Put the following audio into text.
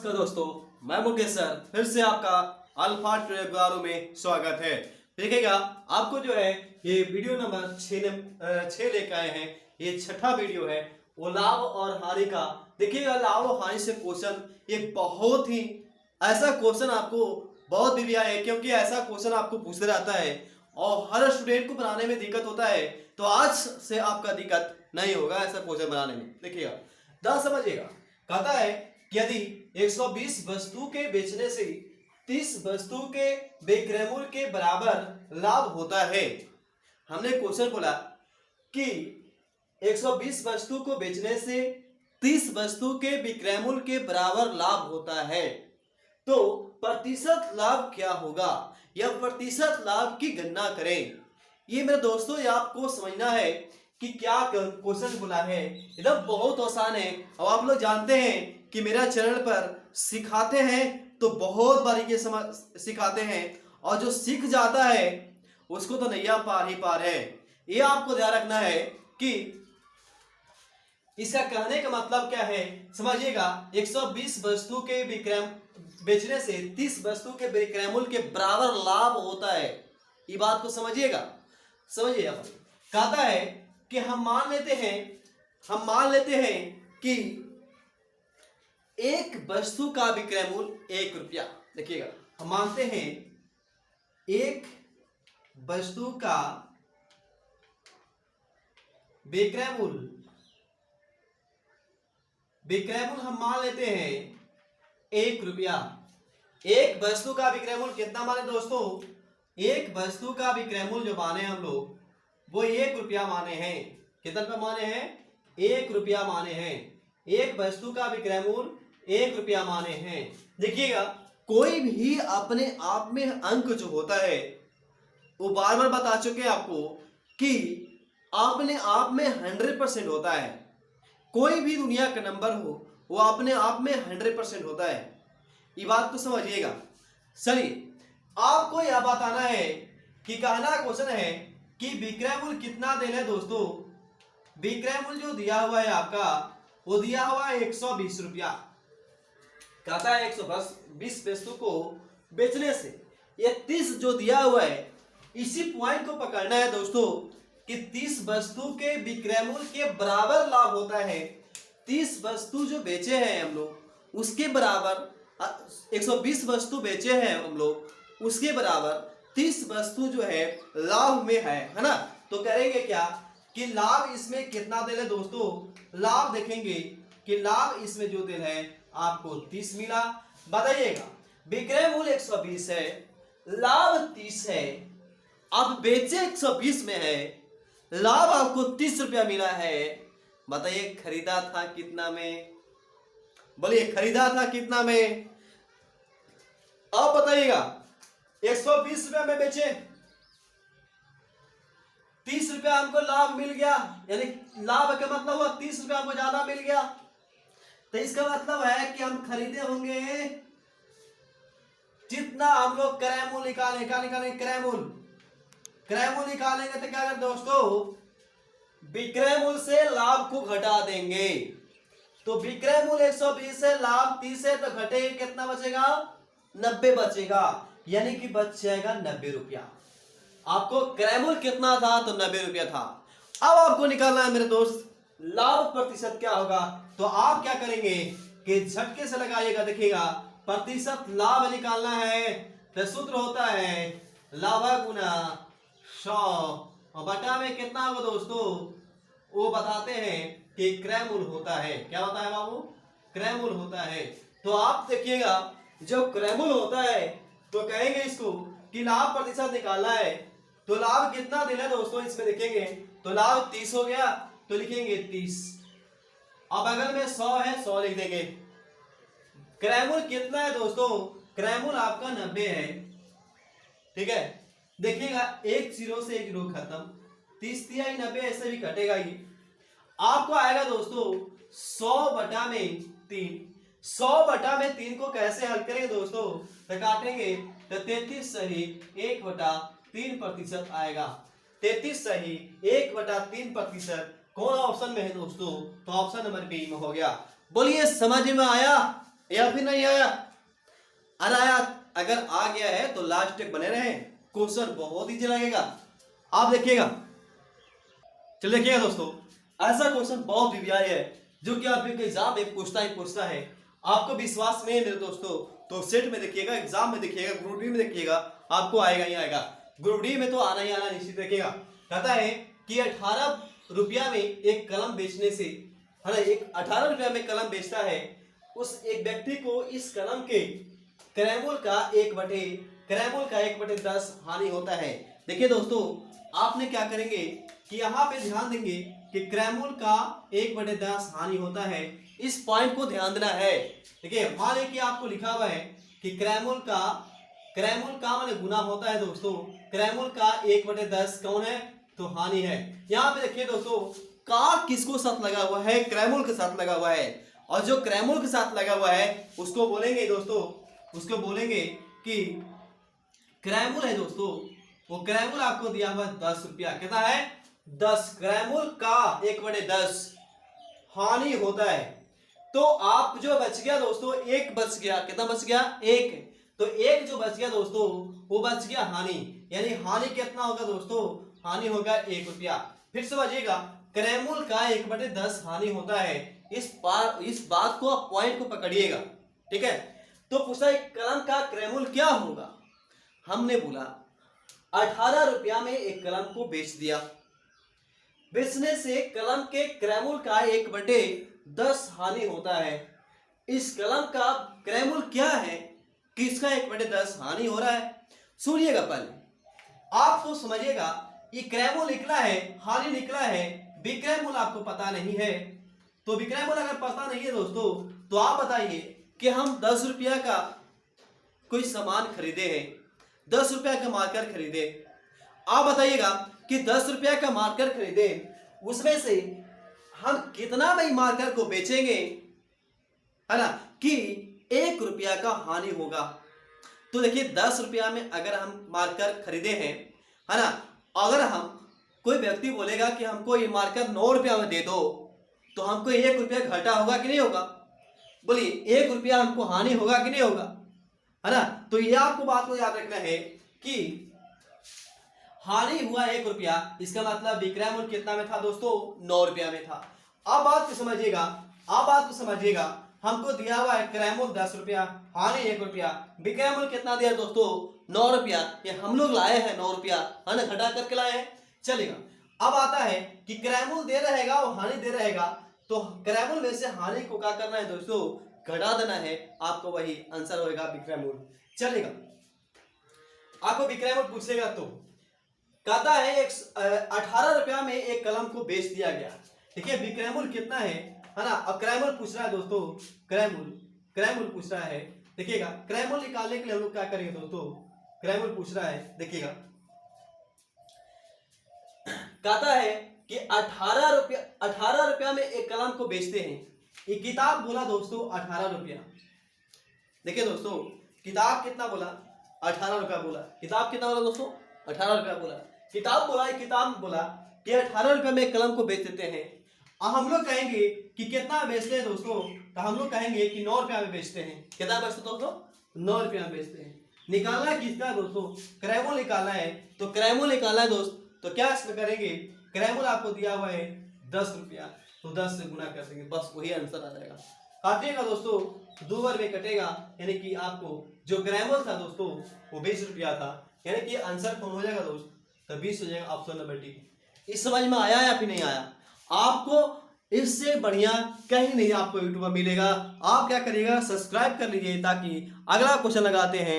नमस्कार दोस्तों, मैं मुकेश सर फिर से आपका अल्फा ट्रेगारो में स्वागत है। देखिएगा आपको जो है ये वीडियो नंबर 6 लेकर आए हैं। ये छठा वीडियो है वो लाभ और हानि का। देखिएगा लाभ और हानि से क्वेश्चन ये बहुत ही ऐसा क्वेश्चन आपको बहुत भी आया है, क्योंकि ऐसा क्वेश्चन आपको पूछता रहता है और हर स्टूडेंट को बनाने में दिक्कत होता है। तो आज से आपका दिक्कत नहीं होगा ऐसा क्वेश्चन बनाने में। देखिएगा ध्यान समझिएगा, कहता है कि यदि 120 वस्तु के बेचने से 30 वस्तु के विक्रय मूल्य के बराबर लाभ होता है। हमने क्वेश्चन बोला कि 120 वस्तु को बेचने से 30 वस्तु के विक्रय मूल्य के बराबर लाभ होता है, तो प्रतिशत लाभ क्या होगा या प्रतिशत लाभ की गणना करें। ये मेरे दोस्तों ये आपको समझना है कि क्या क्वेश्चन बोला है। एकदम बहुत आसान है। अब आप लोग जानते हैं कि मेरा चैनल पर सिखाते हैं तो बहुत बारीकी से सिखाते हैं, और जो सीख जाता है उसको तो नैया पार ही पार है। ये आपको ध्यान रखना है कि इसका कहने का मतलब क्या है। समझिएगा 120 वस्तु के विक्रय बेचने से 30 वस्तु के विक्रय मूल्य के बराबर लाभ होता है। ये बात को समझिएगा। समझिए कहता है कि हम मान लेते हैं कि एक वस्तु का विक्रय मूल्य 1 रुपया। देखिएगा हम मानते हैं एक वस्तु का विक्रय मूल्य हम मान लेते हैं 1 रुपया। एक वस्तु का विक्रय मूल्य कितना माने दोस्तों? एक वस्तु का विक्रय मूल्य जो माने हम लोग वो 1 रुपया माने हैं। कितना रुपया माने हैं? 1 रुपया माने हैं। एक वस्तु का विक्रय मूल्य 1 रुपया माने हैं। देखिएगा कोई भी अपने आप में अंक जो होता है वो बार बार बता चुके हैं आपको कि अपने आप में 100% होता है। कोई भी दुनिया का नंबर हो वो अपने आप में 100% होता है। ये बात तो समझिएगा। चलिए आपको यह बताना है कि कहना क्वेश्चन है कि विक्रय मूल्य कितना देना है दोस्तों। विक्रय मूल्य जो दिया हुआ है आपका वो दिया हुआ है 120 रुपया। कहता है 120 वस्तु को बेचने से ये 30 जो दिया हुआ है, इसी पॉइंट को पकड़ना है दोस्तों कि 30 वस्तु के विक्रय मूल्य के बराबर लाभ होता है। 30 वस्तु जो बेचे हैं हम लोग उसके बराबर 120 वस्तु बेचे हैं हम लोग उसके बराबर 30 वस्तु जो है लाभ में है ना। तो करेंगे क्या कि लाभ इसमें कितना दे रहे दोस्तों। लाभ देखेंगे कि लाभ इसमें जो दे है आपको 30 मिला। बताइएगा विक्रय मूल्य 120 है, लाभ 30 है। अब बेचे 120 में है, लाभ आपको 30 रुपया मिला है। बताइए खरीदा था कितना में? बोलिए खरीदा था कितना में? अब बताइएगा 120 रुपया में बेचे, 30 रुपया हमको लाभ मिल गया, यानी लाभ का मतलब हुआ 30 रुपया हमको ज्यादा मिल गया। तो इसका मतलब है कि हम खरीदे होंगे जितना हम लोग क्रय मूल्य निकालेंगे क्रय मूल्य निकालेंगे तो क्या करें दोस्तों, विक्रय मूल्य से लाभ को घटा देंगे। तो विक्रय मूल्य 120 है, लाभ 30 है, तो घटेगा कितना बचेगा? 90 बचेगा, यानी कि बच जाएगा 90 रुपया। आपको क्रय मूल्य कितना था? तो 90 रुपया था। अब आपको निकालना है मेरे दोस्त लाभ प्रतिशत क्या होगा। तो आप क्या करेंगे कि झटके से लगाइएगा। देखिएगा प्रतिशत लाभ निकालना है तो सूत्र होता है लाभ गुना 100 और बटा में कितना होगा दोस्तों, वो बताते हैं कि क्रय मूल्य होता है। क्या होता है बाबू? क्रय मूल्य होता है। तो आप देखिएगा जो क्रय मूल्य होता है तो कहेंगे इसको कि लाभ प्रतिशत निकालना है। तो लाभ कितना देना है दोस्तों इसमें देखेंगे तो लाभ 30 हो गया, तो लिखेंगे 30। अब बगल में 100 है, 100 लिख देंगे। क्रय मूल्य कितना है दोस्तों? क्रय मूल्य आपका 90 है। ठीक है, देखिएगा 1 0 से 1 0 खत्म, 30 दिया 90 ऐसे भी कटेगा ही। आपको आएगा दोस्तों 100 बटा में 3। 100 बटा में 3 को कैसे हल करेंगे दोस्तों? तो काटेंगे तो 33 सही 1/3% आएगा। 33 सही 1/3% कौन ऑप्शन में है दोस्तों? तो ऑप्शन नंबर बी में हो गया। बोलिए समझ में आया? या फिर नहीं आया? आया? अगर आ गया है तो लास्ट तक बने रहे, क्वेश्चन बहुत इजी लगेगा, आप देखिएगा। चलिए देखिएगा दोस्तों, ऐसा क्वेश्चन बहुत वीवीआई है जो कि आपके एग्जाम में पूछता ही पूछता है। आपको विश्वास नहीं है मेरे दोस्तों तो सेट में देखिएगा, एग्जाम में देखिएगा, ग्रुप डी में देखिएगा, आपको आएगा ही आएगा। ग्रुप डी में तो आना ही आना निश्चित देखिएगा। कहता है कि 18 रुपया में एक कलम बेचने से, है ना, एक 18 रुपया में कलम बेचता है, उस एक व्यक्ति को इस कलम के क्रैमूल का 1/10 हानि होता है। देखिए दोस्तों, आपने क्या करेंगे कि यहाँ पे ध्यान देंगे कि क्रैमूल का 1/10 हानि होता है, इस पॉइंट को ध्यान देना है। देखिए मान लीजिए कि आपको लिखा हुआ है कि क्रैमूल का माने गुना होता है दोस्तों, क्रैमूल का 1/10 कौन है? तो हानि है। यहाँ पे देखिए दोस्तों, का किसको साथ लगा हुआ है? क्रैमूल के साथ लगा हुआ है, और जो क्रैमूल के साथ लगा हुआ है उसको बोलेंगे दोस्तों, उसको बोलेंगे कि क्रैमूल है दोस्तों, वो क्रैमूल आपको दिया हुआ 10 रुपया, कितना है? 10। क्रैमूल का 1/10 हानि होता है। तो आप जो बच गया दोस्तों, एक बच गया, कितना बच गया? एक। तो एक जो बच गया दोस्तों वो बच गया हानि, यानी हानि कितना होगा दोस्तों? हानि होगा 1 रुपया। फिर समझिएगा, क्रैमूल का 1/10 हानि होता है, इस बात को आप पॉइंट को पकड़िएगा, ठीक है। तो पूछा कलम का क्रैमूल क्या होगा? हमने बोला 18 रुपया में एक कलम को बेच दिया, बेचने से कलम के क्रैमूल का 1/10 हानि होता है। इस कलम का क्रैमूल क्या है? किसका 1/10 हानि हो रहा है? सुनिएगा, पहले आप तो समझिएगा, ये क्रैमूल निकला है, हानि निकला है, विक्रैमूल आपको पता नहीं है। तो विक्रैमूल अगर पता नहीं है दोस्तों तो आप बताइए कि हम 10 रुपया का कोई सामान खरीदे हैं, 10 रुपया का मार्कर खरीदे, आप बताइएगा कि 10 रुपया का मार्कर खरीदे, उसमें से हम कितना में मार्कर को बेचेंगे, है ना, कि 1 रुपया का हानि होगा। तो देखिए 10 रुपया में अगर हम मार्कर खरीदे हैं, है ना, अगर हम कोई व्यक्ति बोलेगा कि हमको ये मार्कर 9 रुपया में दे दो, तो हमको 1 रुपया घाटा होगा कि नहीं होगा? बोलिए 1 रुपया हमको हानि होगा कि नहीं होगा, है ना। तो ये आपको बात को याद रखना है कि हानि हुआ 1 रुपया, इसका मतलब विक्रैमूल कितना में था दोस्तों? 9 रुपया में था। अब बात को समझिएगा, हमको दिया हुआ है क्रैमूल 10 रुपया, हानि 1 रुपया, विक्रैमूल कितना दिया दोस्तों? 9 रुपया। ये हम लोग लाए हैं 9 रुपया, है ना, घटा करके लाए हैं, चलेगा। अब आता है कि क्रैमूल दे रहेगा और हानि दे रहेगा, तो क्रैमूल में से हानि को क्या करना है दोस्तों? घटा देना है, आपको वही आंसर होगा विक्रैमूल, चलेगा। आपको विक्रैमूल पूछेगा तो कहता है 18 रुपया में एक कलम को बेच दिया गया। देखिए विक्रैमूल कितना है ना, और क्रैमूल पूछ रहा है दोस्तों, क्रैमूल पूछ रहा है। देखिएगा क्रैमूल निकालने के लिए हम लोग क्या करेंगे दोस्तों? क्रैमूल पूछ रहा है, देखिएगा कहता है कि 18 रुपया में एक कलम को बेचते हैं। ये किताब बोला दोस्तों 18 रुपया। देखिए दोस्तों, किताब कितना बोला? 18 रुपया बोला। किताब कितना बोला दोस्तों? 18 रुपया बोला। किताब बोला कि 18 रुपया में एक कलम को बेच देते हैं। और हम लोग कहेंगे कि कितना बेचते हैं दोस्तों? तो हम लोग कहेंगे कि 9 रुपया में बेचते हैं। कितना बेचते दोस्तों? 9 रुपया में बेचते हैं। निकालना है किसका दोस्तों? क्रैमूल निकालना है। तो क्रैमूल निकालना है दोस्त, तो क्या इसमें करेंगे? क्रैमूल आपको दिया हुआ है 10 रुपया, तो 10 से गुना कर देंगे, बस वही आंसर आ जाएगा। काटिएगा दोस्तों, 2 बार में कटेगा, यानी कि आपको जो क्रैमूल था दोस्तों वो 20 रुपया था, यानी कि आंसर कौन हो जाएगा दोस्त? तो 20 हो जाएगा, ऑप्शन नंबर डी। इस समझ में आया या फिर नहीं आया? आपको इससे बढ़िया कहीं नहीं आपको यूट्यूब पर मिलेगा। आप क्या करिएगा? सब्सक्राइब कर लीजिए ताकि अगला क्वेश्चन लगाते हैं